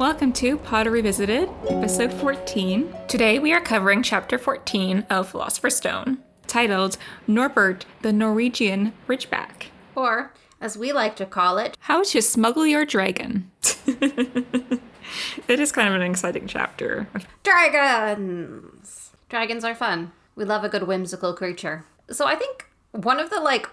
Welcome to Potter Revisited, episode 14. Today we are covering chapter 14 of Philosopher's Stone, titled Norbert the Norwegian Ridgeback. Or, as we like to call it, How to Smuggle Your Dragon. It is kind of an exciting chapter. Dragons! Dragons are fun. We love a good whimsical creature. So I think one of the,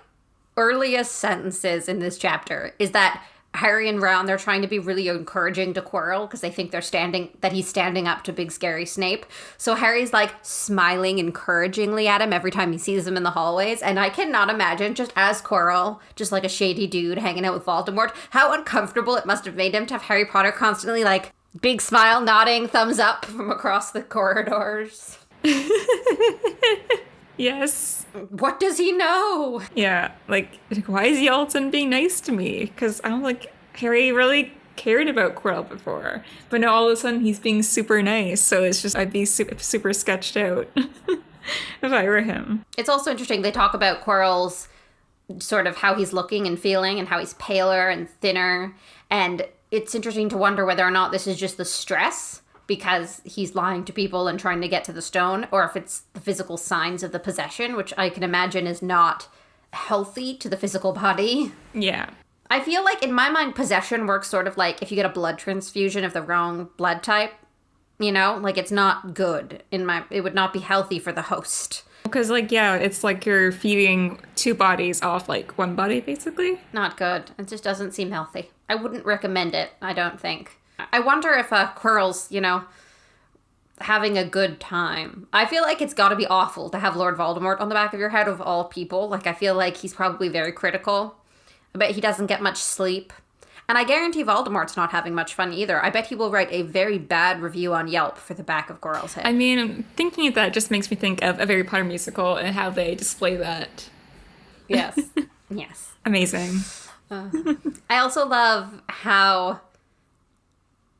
earliest sentences in this chapter is that Harry and Ron, they're trying to be really encouraging to Quirrell because they think he's standing up to big scary Snape. So Harry's smiling encouragingly at him every time he sees him in the hallways. And I cannot imagine, just as Quirrell, just like a shady dude hanging out with Voldemort, how uncomfortable it must have made him to have Harry Potter constantly big smile, nodding, thumbs up from across the corridors. Yes. What does he know? Yeah, why is he all of a sudden being nice to me? Because I don't think Harry really cared about Quirrell before. But now all of a sudden he's being super nice, so it's just, I'd be super sketched out if I were him. It's also interesting, they talk about Quirrell's sort of how he's looking and feeling and how he's paler and thinner. And it's interesting to wonder whether or not this is just the stress because he's lying to people and trying to get to the stone, or if it's the physical signs of the possession, which I can imagine is not healthy to the physical body. Yeah. I feel like, in my mind, possession works sort of like if you get a blood transfusion of the wrong blood type, it's not good. It would not be healthy for the host. Because, it's like you're feeding two bodies off, one body, basically. Not good. It just doesn't seem healthy. I wouldn't recommend it, I don't think. I wonder if Quirrell's, having a good time. I feel like it's got to be awful to have Lord Voldemort on the back of your head of all people. I feel like he's probably very critical. I bet he doesn't get much sleep. And I guarantee Voldemort's not having much fun either. I bet he will write a very bad review on Yelp for the back of Quirrell's head. I mean, thinking of that just makes me think of a Harry Potter musical and how they display that. Yes. Yes. Amazing. I also love how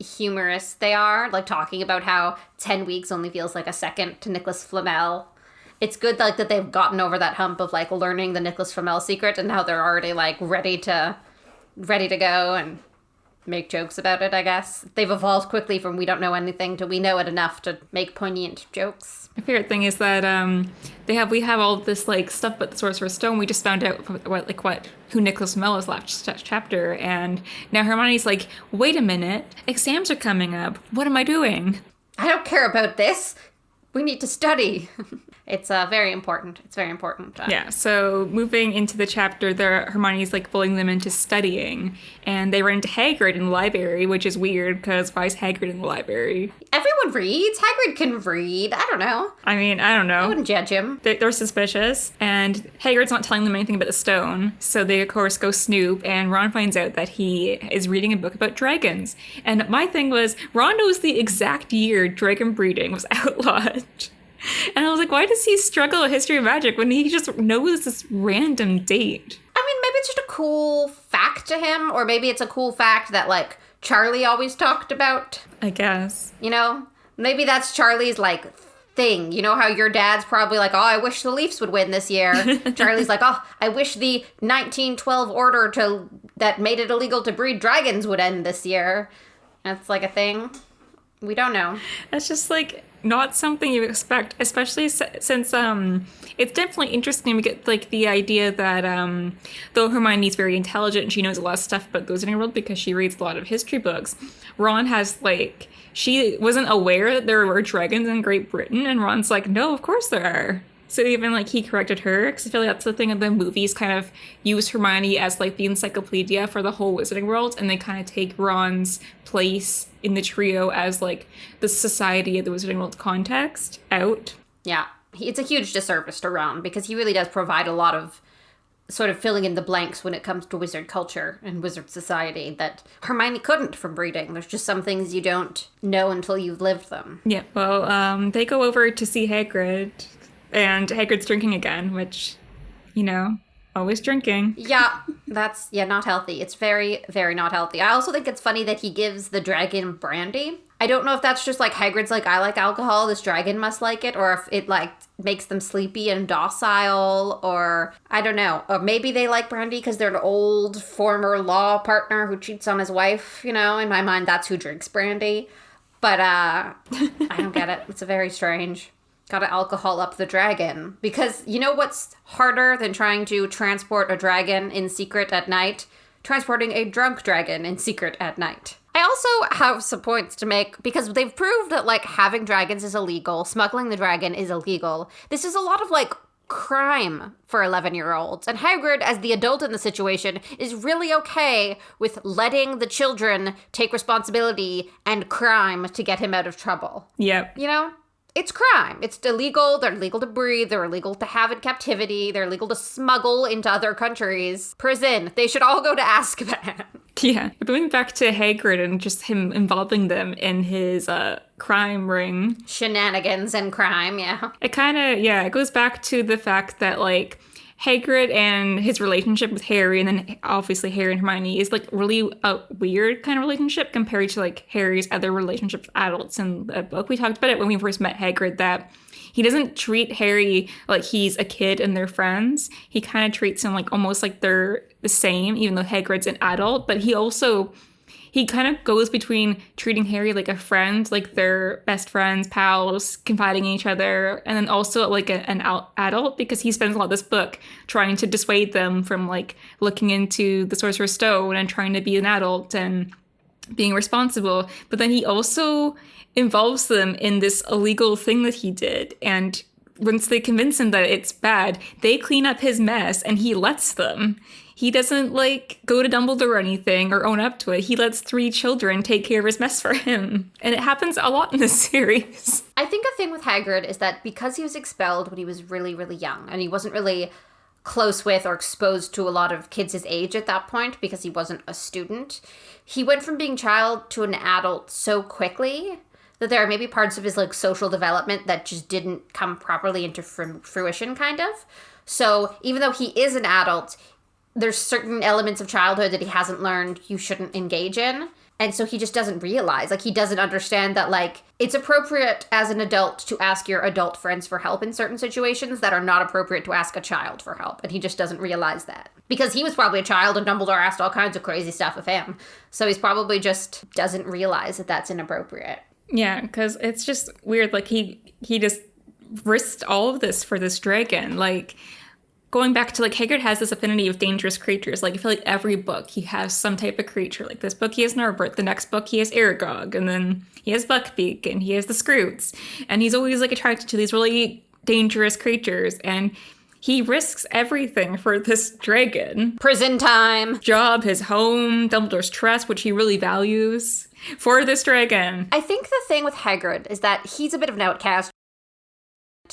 humorous they are, talking about how 10 weeks only feels like a second to Nicholas Flamel. It's good that they've gotten over that hump of learning the Nicholas Flamel secret and how they're already ready to go and make jokes about it, I guess. They've evolved quickly from we don't know anything to we know it enough to make poignant jokes. My favorite thing is that we have all this stuff but the Sorcerer's Stone. We just found out who Nicholas Flamel is last chapter, and now Hermione's wait a minute, exams are coming up. What am I doing? I don't care about this. We need to study. It's very important. It's very important. Yeah, so moving into the chapter, Hermione's bullying them into studying, and they run into Hagrid in the library, which is weird, because why is Hagrid in the library? Everyone reads. Hagrid can read. I don't know. I mean, I don't know. I wouldn't judge him. They're suspicious, and Hagrid's not telling them anything about the stone, so they, of course, go snoop, and Ron finds out that he is reading a book about dragons. And my thing was, Ron knows the exact year dragon breeding was outlawed. And I was why does he struggle with history of magic when he just knows this random date? I mean, maybe it's just a cool fact to him, or maybe it's a cool fact that, Charlie always talked about. I guess. Maybe that's Charlie's, thing. You know how your dad's probably oh, I wish the Leafs would win this year. Charlie's oh, I wish the 1912 order that made it illegal to breed dragons would end this year. That's, a thing. We don't know. That's just, not something you expect, especially since it's definitely interesting to get the idea that though Hermione's very intelligent and she knows a lot of stuff about the Wizarding World because she reads a lot of history books, Ron has she wasn't aware that there were dragons in Great Britain, and Ron's no, of course there are. So even he corrected her, because I feel that's the thing of the movies kind of use Hermione as the encyclopedia for the whole Wizarding World, and they kind of take Ron's place in the trio as the society of the Wizarding World context out. Yeah, it's a huge disservice to Ron because he really does provide a lot of sort of filling in the blanks when it comes to wizard culture and wizard society that Hermione couldn't from breeding. There's just some things you don't know until you've lived them. Yeah, well, they go over to see Hagrid. And Hagrid's drinking again, which, always drinking. Yeah, that's, not healthy. It's very, very not healthy. I also think it's funny that he gives the dragon brandy. I don't know if that's just like Hagrid's like, I like alcohol, this dragon must like it, or if it like makes them sleepy and docile, or I don't know. Or maybe they like brandy because they're an old former law partner who cheats on his wife, you know? In my mind, that's who drinks brandy. But I don't get it. It's very strange. Gotta alcohol up the dragon. Because you know what's harder than trying to transport a dragon in secret at night? Transporting a drunk dragon in secret at night. I also have some points to make because they've proved that, like, having dragons is illegal. Smuggling the dragon is illegal. This is a lot of, like, crime for 11-year-olds. And Hagrid, as the adult in the situation, is really okay with letting the children take responsibility and crime to get him out of trouble. Yep. You know? It's crime. It's illegal. They're illegal to breed. They're illegal to have in captivity. They're illegal to smuggle into other countries. Prison. They should all go to Azkaban. Yeah. Going back to Hagrid and just him involving them in his crime ring. Shenanigans and crime, yeah. It kind of, it goes back to the fact that, like, Hagrid and his relationship with Harry, and then obviously Harry and Hermione, is like really a weird kind of relationship compared to like Harry's other relationships with adults in the book. We talked about it when we first met Hagrid, that he doesn't treat Harry like he's a kid and they're friends. He kind of treats him like almost like they're the same, even though Hagrid's an adult. But he kind of goes between treating Harry like a friend, like they're best friends, pals, confiding in each other, and then also like an adult, because he spends a lot of this book trying to dissuade them from like looking into the Sorcerer's Stone and trying to be an adult and being responsible. But then he also involves them in this illegal thing that he did, and once they convince him that it's bad, they clean up his mess and he lets them. He doesn't, like, go to Dumbledore or anything or own up to it. He lets 3 children take care of his mess for him. And it happens a lot in this series. I think a thing with Hagrid is that because he was expelled when he was really, really young, and he wasn't really close with or exposed to a lot of kids his age at that point because he wasn't a student, he went from being child to an adult so quickly that there are maybe parts of his, like, social development that just didn't come properly into fruition, kind of. So even though he is an adult, there's certain elements of childhood that he hasn't learned you shouldn't engage in. And so he just doesn't realize, like, he doesn't understand that, like, it's appropriate as an adult to ask your adult friends for help in certain situations that are not appropriate to ask a child for help. And he just doesn't realize that. Because he was probably a child and Dumbledore asked all kinds of crazy stuff of him. So he's probably just doesn't realize that that's inappropriate. Yeah, because it's just weird. Like, he just risked all of this for this dragon. Like, going back to, like, Hagrid has this affinity with dangerous creatures. Like, I feel like every book he has some type of creature. Like, this book he has Norbert, the next book he has Aragog, and then he has Buckbeak, and he has the Scroots. And he's always, like, attracted to these really dangerous creatures, and he risks everything for this dragon. Prison time. Job, his home, Dumbledore's trust, which he really values, for this dragon. I think the thing with Hagrid is that he's a bit of an outcast,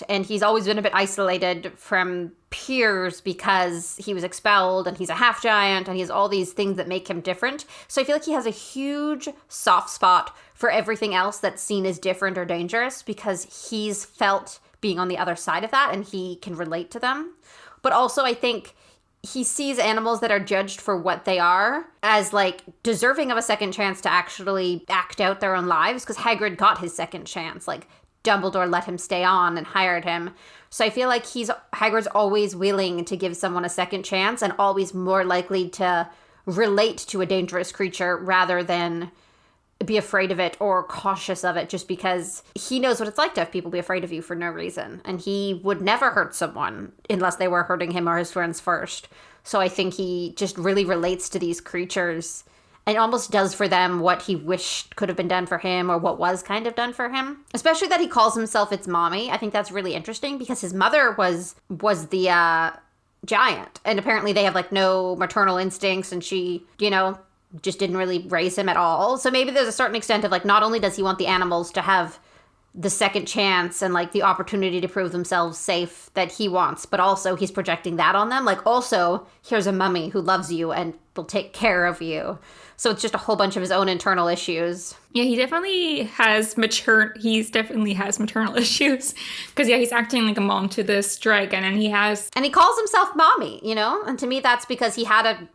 and he's always been a bit isolated from peers because he was expelled and he's a half giant and he has all these things that make him different. So I feel like he has a huge soft spot for everything else that's seen as different or dangerous because he's felt being on the other side of that and he can relate to them. But also I think he sees animals that are judged for what they are as, like, deserving of a second chance to actually act out their own lives, because Hagrid got his second chance. Like, Dumbledore let him stay on and hired him. So I feel like Hagrid's always willing to give someone a second chance and always more likely to relate to a dangerous creature rather than be afraid of it or cautious of it, just because he knows what it's like to have people be afraid of you for no reason. And he would never hurt someone unless they were hurting him or his friends first. So I think he just really relates to these creatures and almost does for them what he wished could have been done for him or what was kind of done for him. Especially that he calls himself its mommy. I think that's really interesting because his mother was the giant. And apparently they have, like, no maternal instincts and she, you know, just didn't really raise him at all. So maybe there's a certain extent of, like, not only does he want the animals to have the second chance and, like, the opportunity to prove themselves safe that he wants, but also he's projecting that on them. Like, also, here's a mummy who loves you and will take care of you. So it's just a whole bunch of his own internal issues. Yeah, he definitely has maternal issues. Because, yeah, he's acting like a mom to this dragon, and he calls himself mommy, you know? And to me, that's because he had a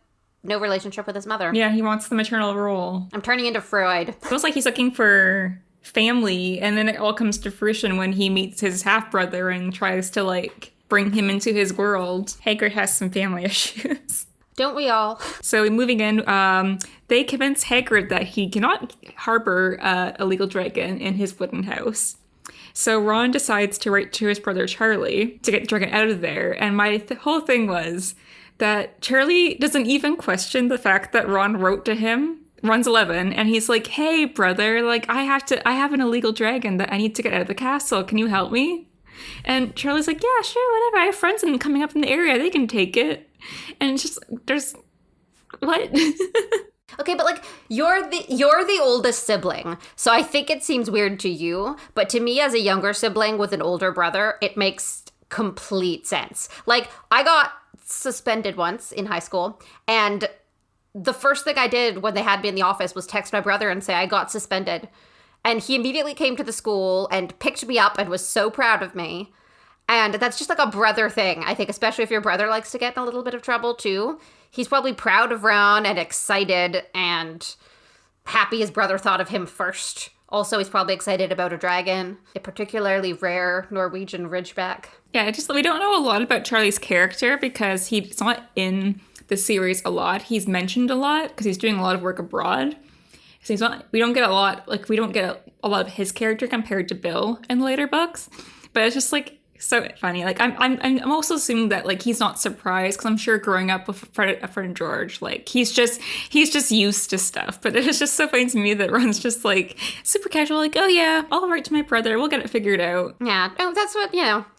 no relationship with his mother. Yeah, he wants the maternal role. I'm turning into Freud. It feels like he's looking for family, and then it all comes to fruition when he meets his half-brother and tries to, like, bring him into his world. Hagrid has some family issues. Don't we all? So moving in, they convince Hagrid that he cannot harbor a legal dragon in his wooden house. So Ron decides to write to his brother Charlie to get the dragon out of there. And my whole thing was that Charlie doesn't even question the fact that Ron wrote to him. Ron's 11, and he's like, "Hey, brother, like, I have an illegal dragon that I need to get out of the castle. Can you help me?" And Charlie's like, "Yeah, sure, whatever. I have friends coming up in the area. They can take it." And it's just, there's, what? Okay, but like you're the oldest sibling, so I think it seems weird to you, but to me as a younger sibling with an older brother, it makes complete sense. Like, I got suspended once in high school, and the first thing I did when they had me in the office was text my brother and say I got suspended. And he immediately came to the school and picked me up and was so proud of me. And that's just like a brother thing, I think, especially if your brother likes to get in a little bit of trouble too. He's probably proud of Ron and excited and happy his brother thought of him first. Also, he's probably excited about a dragon, a particularly rare Norwegian Ridgeback. Yeah, we don't know a lot about Charlie's character because he's not in the series a lot. He's mentioned a lot because he's doing a lot of work abroad. So we don't get a lot of his character compared to Bill in the later books. But it's just like so funny. Like I'm also assuming that like he's not surprised because I'm sure growing up with Fred and George, like he's just used to stuff. But it's just so funny to me that Ron's just like super casual, like, "Oh yeah, I'll write to my brother. We'll get it figured out." Yeah, no, that's what,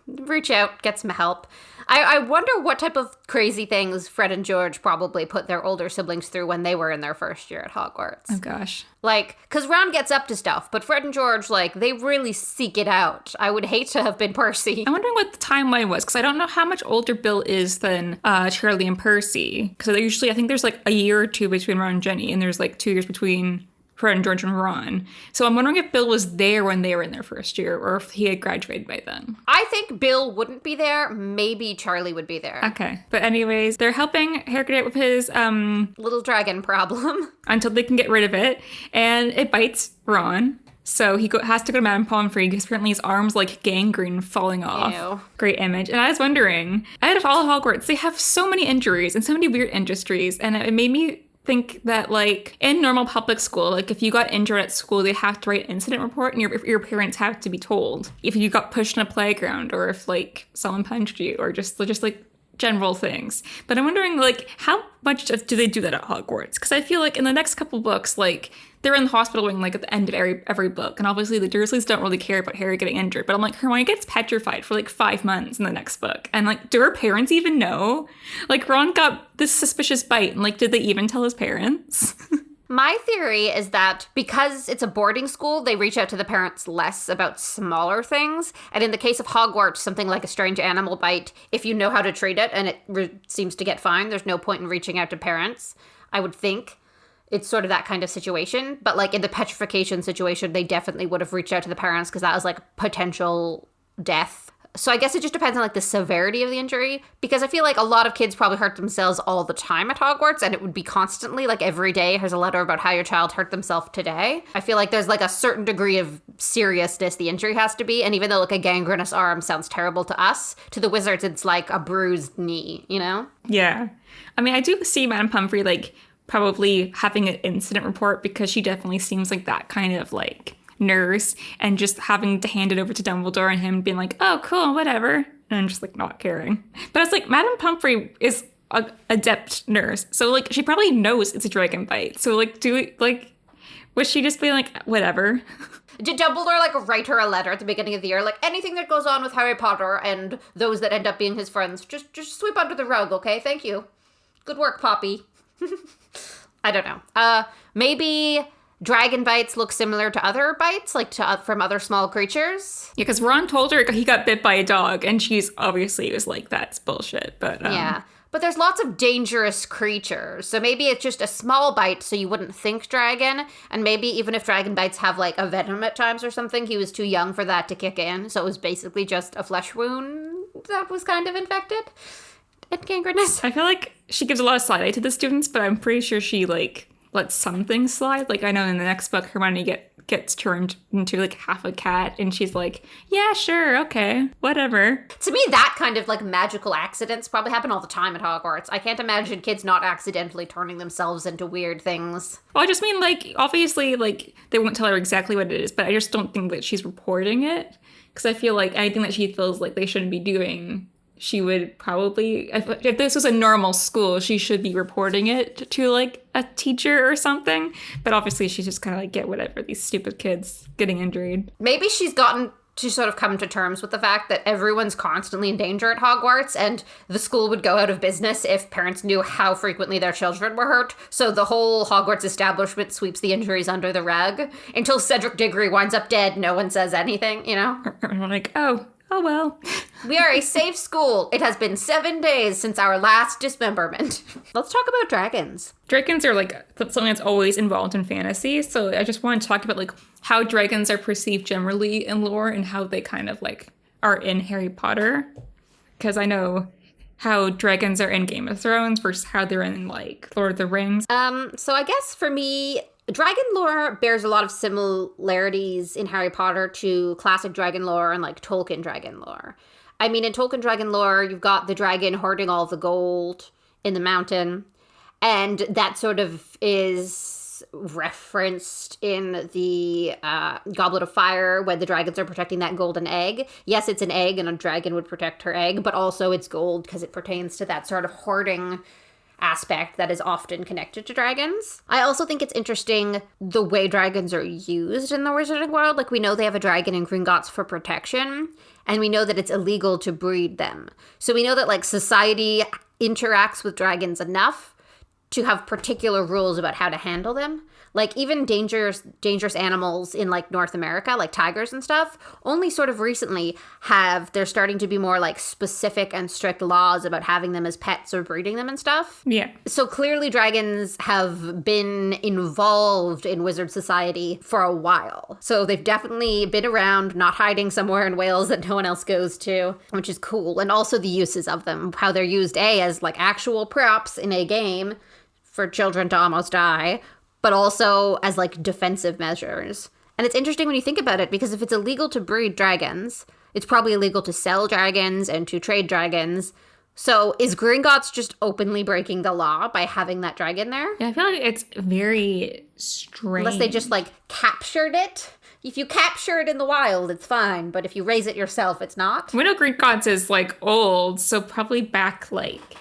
reach out, get some help. I wonder what type of crazy things Fred and George probably put their older siblings through when they were in their first year at Hogwarts. Oh, gosh. Like, because Ron gets up to stuff, but Fred and George, like, they really seek it out. I would hate to have been Percy. I'm wondering what the timeline was, because I don't know how much older Bill is than Charlie and Percy. Because usually, I think there's, like, a year or two between Ron and Jenny, and there's, like, 2 years between Fred and George and Ron. So I'm wondering if Bill was there when they were in their first year, or if he had graduated by then. I think Bill wouldn't be there. Maybe Charlie would be there. Okay. But anyways, they're helping Hagrid out with his little dragon problem. Until they can get rid of it. And it bites Ron. So he has to go to Madame Pomfrey because apparently his arm's like gangrene falling off. Ew. Great image. And I was wondering, out of all Hogwarts, they have so many injuries and so many weird industries. And it made me think that, like, in normal public school, like, if you got injured at school, they have to write an incident report, and your parents have to be told if you got pushed in a playground, or if, like, someone punched you, or just like, general things. But I'm wondering, like, how much do they do that at Hogwarts? Because I feel like in the next couple books, like, they're in the hospital wing, like, at the end of every book. And obviously the Dursleys don't really care about Harry getting injured. But I'm like, Hermione gets petrified for, like, 5 months in the next book. And, like, do her parents even know? Like, Ron got this suspicious bite. And, like, did they even tell his parents? My theory is that because it's a boarding school, they reach out to the parents less about smaller things. And in the case of Hogwarts, something like a strange animal bite, if you know how to treat it and it seems to get fine, there's no point in reaching out to parents, I would think. It's sort of that kind of situation. But like in the petrification situation, they definitely would have reached out to the parents because that was like potential death. So I guess it just depends on like the severity of the injury, because I feel like a lot of kids probably hurt themselves all the time at Hogwarts, and it would be constantly like every day here's a letter about how your child hurt themselves today. I feel like there's like a certain degree of seriousness the injury has to be, and even though like a gangrenous arm sounds terrible to us, to the wizards it's like a bruised knee, you know? Yeah. I mean, I do see Madame Pomfrey like probably having an incident report because she definitely seems like that kind of like nurse, and just having to hand it over to Dumbledore and him being like, "Oh, cool, whatever," and just like not caring. But I was like, Madame Pomfrey is an adept nurse, so like she probably knows it's a dragon bite. So like, was she just being like, whatever? Did Dumbledore like write her a letter at the beginning of the year, like anything that goes on with Harry Potter and those that end up being his friends, just sweep under the rug, okay? Thank you. Good work, Poppy. I don't know. Maybe dragon bites look similar to other bites, like from other small creatures. Yeah, because Ron told her he got bit by a dog, and she's obviously was like, "That's bullshit." But yeah, but there's lots of dangerous creatures, so maybe it's just a small bite, so you wouldn't think dragon. And maybe even if dragon bites have like a venom at times or something, he was too young for that to kick in, so it was basically just a flesh wound that was kind of infected. and gangrenous. I feel like she gives a lot of side eye to the students, but I'm pretty sure she, like, lets some things slide. Like, I know in the next book, Hermione gets turned into, like, half a cat, and she's like, yeah, sure, okay, whatever. To me, that kind of, like, magical accidents probably happen all the time at Hogwarts. I can't imagine kids not accidentally turning themselves into weird things. Well, I just mean, like, obviously, like, they won't tell her exactly what it is, but I just don't think that she's reporting it. Because I feel like anything that she feels like they shouldn't be doing, she would probably, if this was a normal school, she should be reporting it to, like, a teacher or something. But obviously she's just kind of like, get whatever, these stupid kids getting injured. Maybe she's gotten to sort of come to terms with the fact that everyone's constantly in danger at Hogwarts, and the school would go out of business if parents knew how frequently their children were hurt. So the whole Hogwarts establishment sweeps the injuries under the rug until Cedric Diggory winds up dead. No one says anything, you know? And we're like, oh well. We are a safe school. It has been 7 days since our last dismemberment. Let's talk about dragons. Dragons are, like, something that's always involved in fantasy. So I just want to talk about, like, how dragons are perceived generally in lore and how they kind of, like, are in Harry Potter. Because I know how dragons are in Game of Thrones versus how they're in, like, Lord of the Rings. So I guess for me, dragon lore bears a lot of similarities in Harry Potter to classic dragon lore and, like, Tolkien dragon lore. I mean, in Tolkien dragon lore, you've got the dragon hoarding all the gold in the mountain, and that sort of is referenced in the Goblet of Fire when the dragons are protecting that golden egg. Yes, it's an egg, and a dragon would protect her egg, but also it's gold because it pertains to that sort of hoarding aspect that is often connected to dragons. I also think it's interesting the way dragons are used in the wizarding world. Like, we know they have a dragon in Gringotts for protection, and we know that it's illegal to breed them. So we know that, like, society interacts with dragons enough to have particular rules about how to handle them. Like, even dangerous animals in, like, North America, like tigers and stuff, only sort of recently they're starting to be more, like, specific and strict laws about having them as pets or breeding them and stuff. Yeah. So clearly dragons have been involved in wizard society for a while. So they've definitely been around, not hiding somewhere in Wales that no one else goes to, which is cool. And also the uses of them, how they're used, as, like, actual props in a game for children to almost die, but also as, like, defensive measures. And it's interesting when you think about it, because if it's illegal to breed dragons, it's probably illegal to sell dragons and to trade dragons. So is Gringotts just openly breaking the law by having that dragon there? Yeah, I feel like it's very strange. Unless they just, like, captured it. If you capture it in the wild, it's fine, but if you raise it yourself, it's not. We know Gringotts is, like, old, so probably back, like,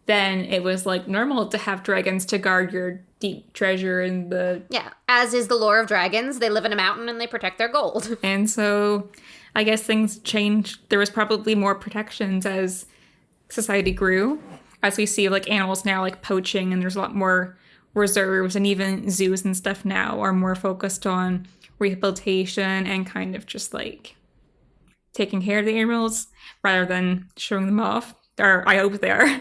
then it was, like, normal to have dragons to guard your deep treasure in the... Yeah, as is the lore of dragons. They live in a mountain and they protect their gold. And so I guess things changed. There was probably more protections as society grew, as we see, like, animals now, like, poaching, and there's a lot more reserves, and even zoos and stuff now are more focused on rehabilitation and kind of just, like, taking care of the animals rather than showing them off. Or I hope they are.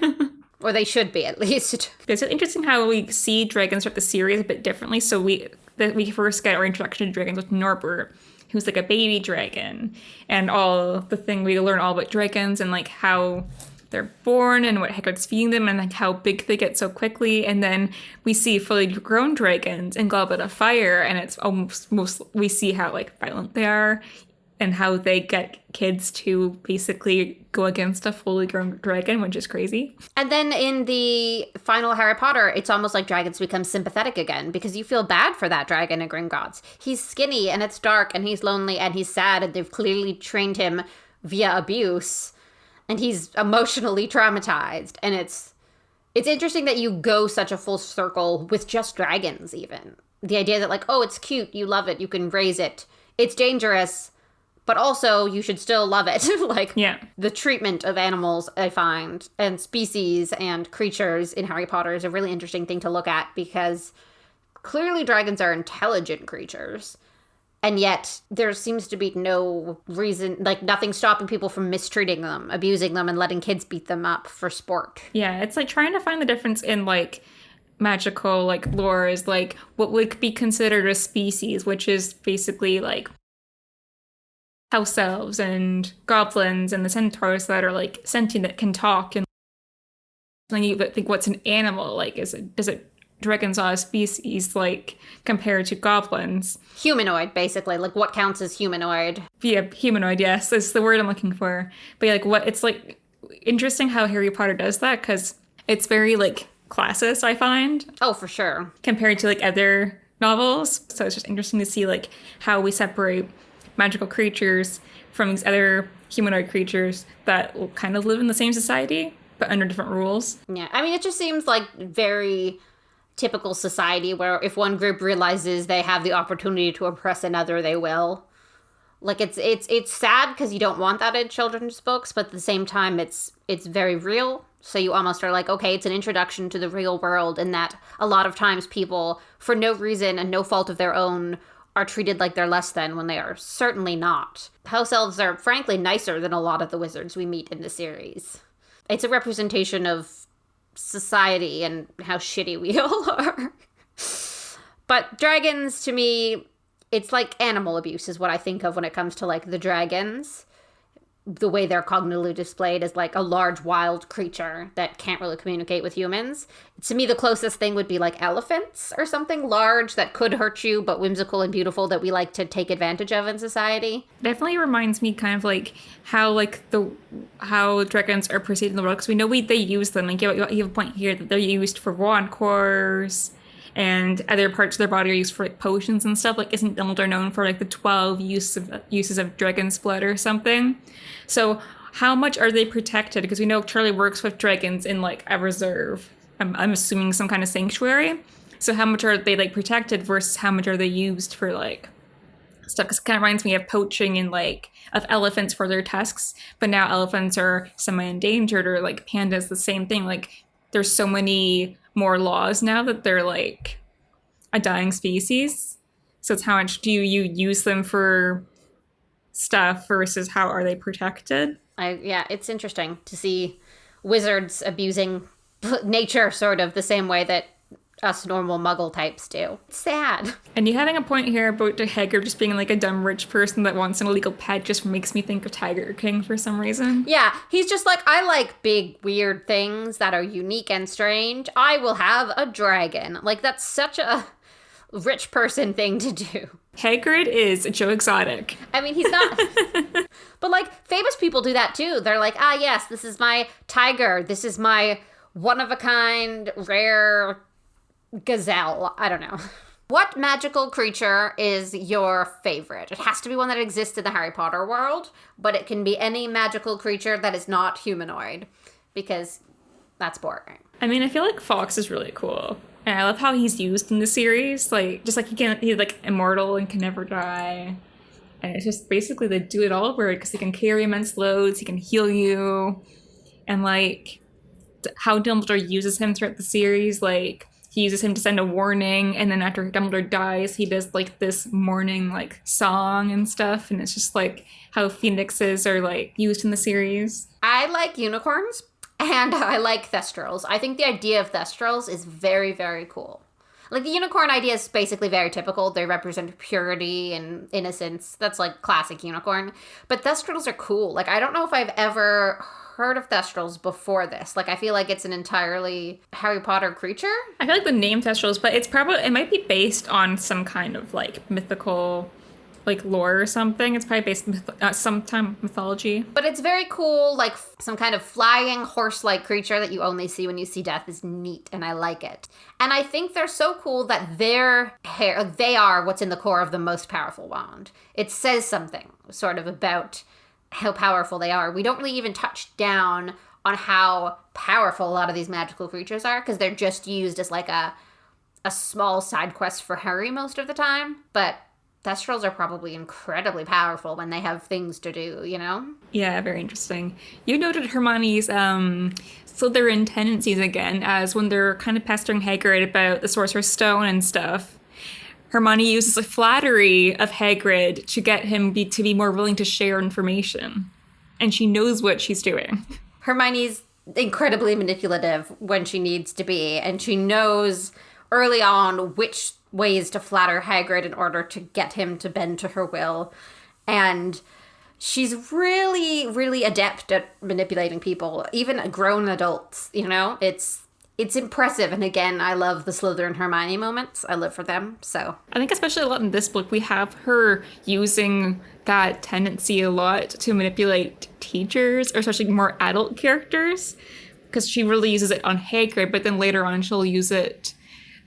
Or they should be, at least. It's interesting how we see dragons throughout the series a bit differently. So we first get our introduction to dragons with Norbert, who's, like, a baby dragon, and all the thing we learn all about dragons and, like, how they're born and what Hagrid's feeding them and, like, how big they get so quickly. And then we see fully grown dragons in Goblet of Fire, and it's we see how, like, violent they are and how they get kids to basically go against a fully grown dragon, which is crazy. And then in the final Harry Potter, it's almost like dragons become sympathetic again, because you feel bad for that dragon in Gringotts. He's skinny, and it's dark, and he's lonely, and he's sad, and they've clearly trained him via abuse, and he's emotionally traumatized. And it's interesting that you go such a full circle with just dragons, even. The idea that, like, oh, it's cute, you love it, you can raise it. It's dangerous, but also you should still love it. Like, yeah. The treatment of animals, I find, and species and creatures in Harry Potter is a really interesting thing to look at, because clearly dragons are intelligent creatures. And yet there seems to be no reason, like, nothing stopping people from mistreating them, abusing them, and letting kids beat them up for sport. Yeah, it's like trying to find the difference in, like, magical, like, lore is, like, what would be considered a species, which is basically, like, house elves and goblins and the centaurs that are, like, sentient, that can talk and Then you think, what's an animal? Like, does it Dragonsaw species, like, compared to goblins? Humanoid, basically. Like, what counts as humanoid? Yeah, humanoid, yes, that's the word I'm looking for. But yeah, like, what, it's, like, interesting how Harry Potter does that, because it's very, like, classist, I find. Oh, for sure. Compared to, like, other novels. So it's just interesting to see, like, how we separate magical creatures from these other humanoid creatures that will kind of live in the same society, but under different rules. Yeah, I mean, it just seems like very typical society where if one group realizes they have the opportunity to oppress another, they will. Like, it's sad because you don't want that in children's books, but at the same time, it's very real. So you almost are like, okay, it's an introduction to the real world, and that a lot of times people, for no reason and no fault of their own, are treated like they're less than when they are certainly not. House elves are frankly nicer than a lot of the wizards we meet in the series. It's a representation of society and how shitty we all are. But dragons, to me, it's like animal abuse is what I think of when it comes to, like, the dragons. The way they're cognitively displayed as, like, a large wild creature that can't really communicate with humans. To me, the closest thing would be, like, elephants or something large that could hurt you, but whimsical and beautiful that we like to take advantage of in society. Definitely reminds me kind of like how, like, how dragons are perceived in the world, because we know they use them. Like, you have a point here that they're used for wand cores, and other parts of their body are used for, like, potions and stuff. Like, isn't Dumbledore known for, like, the 12 uses of dragon's blood or something? So how much are they protected? Because we know Charlie works with dragons in, like, a reserve. I'm assuming some kind of sanctuary. So how much are they, like, protected versus how much are they used for, like, stuff? Because it kind of reminds me of poaching and, like, of elephants for their tusks. But now elephants are semi-endangered, or, like, pandas, the same thing. Like, there's so many more laws now that they're, like, a dying species. So it's how much do you use them for stuff versus how are they protected? Yeah, it's interesting to see wizards abusing nature sort of the same way that us normal muggle types do. It's sad. And you having a point here about Hagrid just being, like, a dumb rich person that wants an illegal pet just makes me think of Tiger King for some reason. Yeah, he's just like, I like big, weird things that are unique and strange. I will have a dragon. Like, that's such a rich person thing to do. Hagrid is Joe Exotic. I mean, he's not. But, like, famous people do that too. They're like, ah, yes, this is my tiger. This is my one-of-a-kind, rare gazelle. I don't know. What magical creature is your favorite? It has to be one that exists in the Harry Potter world, but it can be any magical creature that is not humanoid, because that's boring. I mean, I feel like Fox is really cool. And I love how he's used in the series. Like, just like he's, like, immortal and can never die. And it's just basically the do it all word, because he can carry immense loads, he can heal you. And, like, how Dumbledore uses him throughout the series, like, he uses him to send a warning, and then after Dumbledore dies, he does, like, this morning, like, song and stuff, and it's just, like, how phoenixes are, like, used in the series. I like unicorns, and I like thestrals. I think the idea of thestrals is very, very cool. Like, the unicorn idea is basically very typical. They represent purity and innocence. That's, like, classic unicorn. But thestrals are cool. Like, I don't know if I've ever heard of thestrals before this. Like, I feel like it's an entirely Harry Potter creature. I feel like the name thestrals, but it might be based on some kind of, like, mythical, like, lore or something. It's probably based on some time mythology. But it's very cool, like, some kind of flying horse-like creature that you only see when you see death is neat, and I like it. And I think they're so cool that they are what's in the core of the most powerful wand. It says something sort of about how powerful they are. We don't really even touch down on how powerful a lot of these magical creatures are, because they're just used as, like, a small side quest for Harry most of the time. But thestrals are probably incredibly powerful when they have things to do, you know? Yeah, very interesting. You noted Hermione's Slytherin tendencies again, as when they're kind of pestering Hagrid about the Sorcerer's Stone and stuff. Hermione uses the flattery of Hagrid to get him to be more willing to share information. And she knows what she's doing. Hermione's incredibly manipulative when she needs to be, and she knows early on which ways to flatter Hagrid in order to get him to bend to her will. And she's really, really adept at manipulating people, even grown adults, you know? It's impressive. And again, I love the Slytherin Hermione moments. I live for them, so. I think especially a lot in this book, we have her using that tendency a lot to manipulate teachers, or especially more adult characters, because she really uses it on Hagrid, but then later on she'll use it.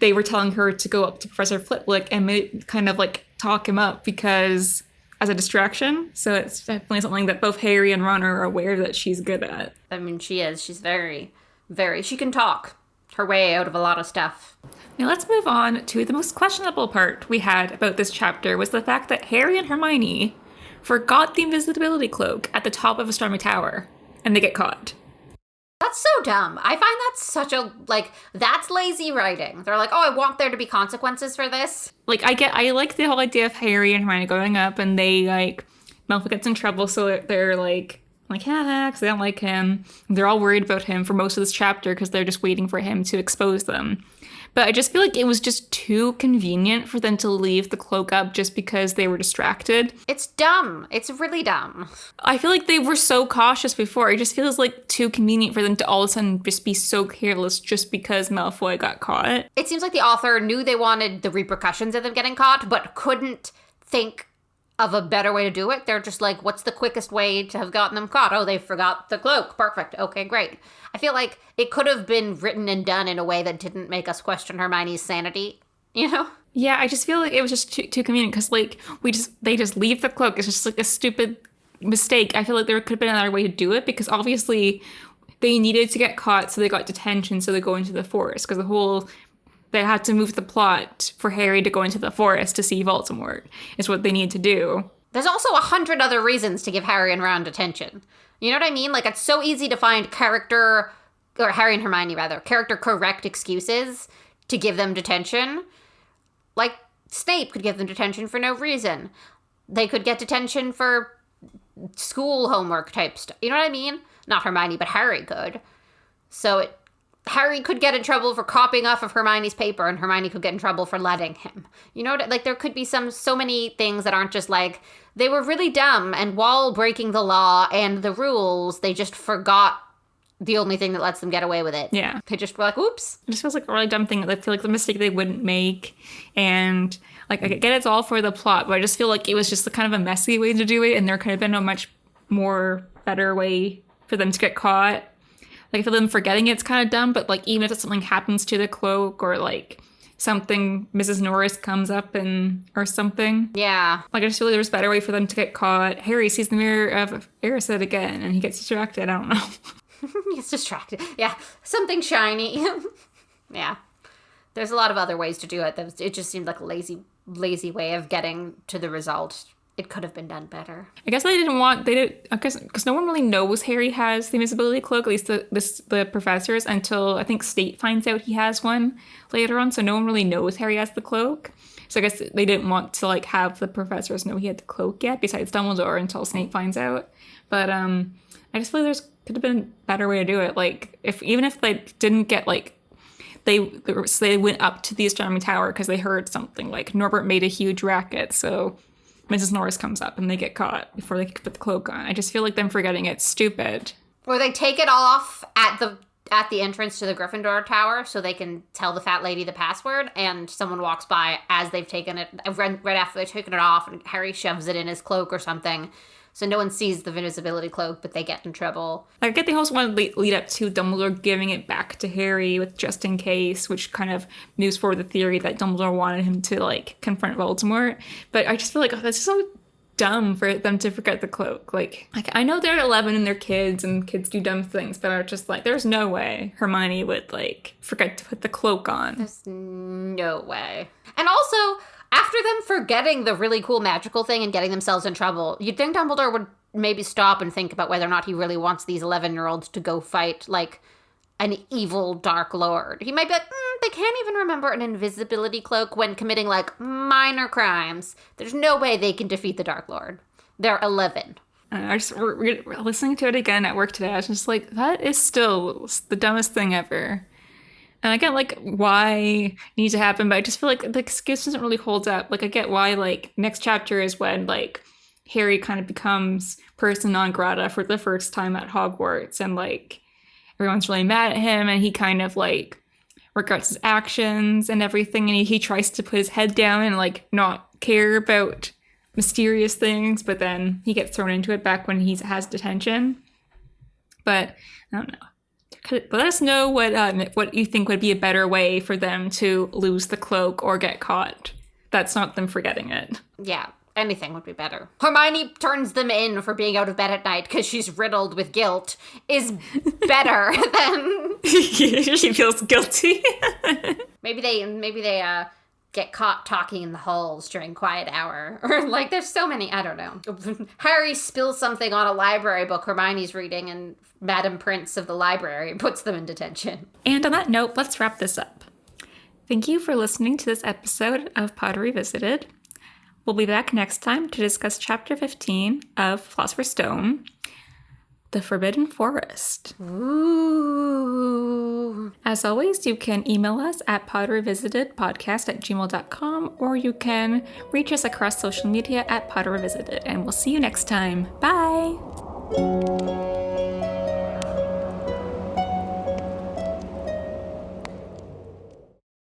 They were telling her to go up to Professor Flitwick and kind of like talk him up because as a distraction. So it's definitely something that both Harry and Ron are aware that she's good at. I mean, she is. She's very, very, she can talk her way out of a lot of stuff. Now let's move on to the most questionable part we had about this chapter was the fact that Harry and Hermione forgot the invisibility cloak at the top of a stormy tower, and they get caught. That's so dumb. I find that's such a, like, that's lazy writing. They're like, oh, I want there to be consequences for this. Like, I like the whole idea of Harry and Hermione going up, and they, like, Malfoy gets in trouble, so they're like, haha, because they don't like him. They're all worried about him for most of this chapter because they're just waiting for him to expose them. But I just feel like it was just too convenient for them to leave the cloak up just because they were distracted. It's dumb. It's really dumb. I feel like they were so cautious before. It just feels like too convenient for them to all of a sudden just be so careless just because Malfoy got caught. It seems like the author knew they wanted the repercussions of them getting caught, but couldn't think of a better way to do it. They're just like, what's the quickest way to have gotten them caught? Oh, they forgot the cloak. Perfect. Okay, great. I feel like it could have been written and done in a way that didn't make us question Hermione's sanity, you know? Yeah, I just feel like it was just too convenient because, like, they just leave the cloak. It's just, like, a stupid mistake. I feel like there could have been another way to do it because obviously they needed to get caught, so they got detention, so they go into the forest because they had to move the plot for Harry to go into the forest to see Voldemort is what they need to do. There's also 100 other reasons to give Harry and Ron detention. You know what I mean? Like, it's so easy to find Harry and Hermione rather, character correct excuses to give them detention. Like, Snape could give them detention for no reason. They could get detention for school homework type stuff. You know what I mean? Not Hermione, but Harry could. So Harry could get in trouble for copying off of Hermione's paper, and Hermione could get in trouble for letting him. You know, like, there could be so many things that aren't just like, they were really dumb, and while breaking the law and the rules, they just forgot the only thing that lets them get away with it. Yeah. They just were like, oops. It just feels like a really dumb thing. I feel like the mistake they wouldn't make. And, like, I get it's all for the plot, but I just feel like it was just kind of a messy way to do it, and there could have been a much more better way for them to get caught. Like, for them forgetting it's kind of dumb, but, like, even if something happens to the cloak or, like, something, Mrs. Norris comes up or something. Yeah. Like, I just feel like there's a better way for them to get caught. Harry sees the mirror of Erised again, and he gets distracted. I don't know. He gets distracted. Yeah. Something shiny. Yeah. There's a lot of other ways to do it. It just seemed like a lazy way of getting to the result. It could have been done better. I guess because no one really knows Harry has the invisibility cloak, at least the professors, until I think Snape finds out he has one later on. So no one really knows Harry has the cloak. So I guess they didn't want to, like, have the professors know he had the cloak yet, besides Dumbledore, until Snape finds out. But I just feel like could have been a better way to do it. Like, even if they didn't get, like, they went up to the astronomy tower because they heard something, like Norbert made a huge racket, so Mrs. Norris comes up and they get caught before they could put the cloak on. I just feel like them forgetting it's stupid. Or they take it off at the entrance to the Gryffindor tower so they can tell the fat lady the password, and someone walks by as they've taken it, right after they've taken it off, and Harry shoves it in his cloak or something. So no one sees the invisibility cloak, but they get in trouble. I get they also want to lead up to Dumbledore giving it back to Harry with just in case, which kind of moves forward the theory that Dumbledore wanted him to, like, confront Voldemort. But I just feel like that's so dumb for them to forget the cloak. Like I know they're 11 and they're kids and kids do dumb things, but I'm just like, there's no way Hermione would, like, forget to put the cloak on. There's no way. And also, after them forgetting the really cool magical thing and getting themselves in trouble, you'd think Dumbledore would maybe stop and think about whether or not he really wants these 11-year-olds to go fight, like, an evil Dark Lord. He might be like, they can't even remember an invisibility cloak when committing, like, minor crimes. There's no way they can defeat the Dark Lord. They're 11. We're listening to it again at work today. I was just like, that is still the dumbest thing ever. And I get, like, why it needs to happen, but I just feel like the excuse doesn't really hold up. Like, I get why, like, next chapter is when, like, Harry kind of becomes person non grata for the first time at Hogwarts, and like everyone's really mad at him, and he kind of like regrets his actions and everything, and he tries to put his head down and like not care about mysterious things, but then he gets thrown into it back when he has detention. But I don't know. But let us know what you think would be a better way for them to lose the cloak or get caught. That's not them forgetting it. Yeah, anything would be better. Hermione turns them in for being out of bed at night because she's riddled with guilt is better than... She feels guilty. Maybe they get caught talking in the halls during quiet hour. Or, like, there's so many, I don't know. Harry spills something on a library book Hermione's reading, and Madam Prince of the library puts them in detention. And on that note, let's wrap this up. Thank you for listening to this episode of Potter Revisited. We'll be back next time to discuss Chapter 15 of Philosopher's Stone, The Forbidden Forest. Ooh. As always, you can email us at potterrevisitedpodcast@gmail.com, or you can reach us across social media at Potter Revisited. And we'll see you next time. Bye!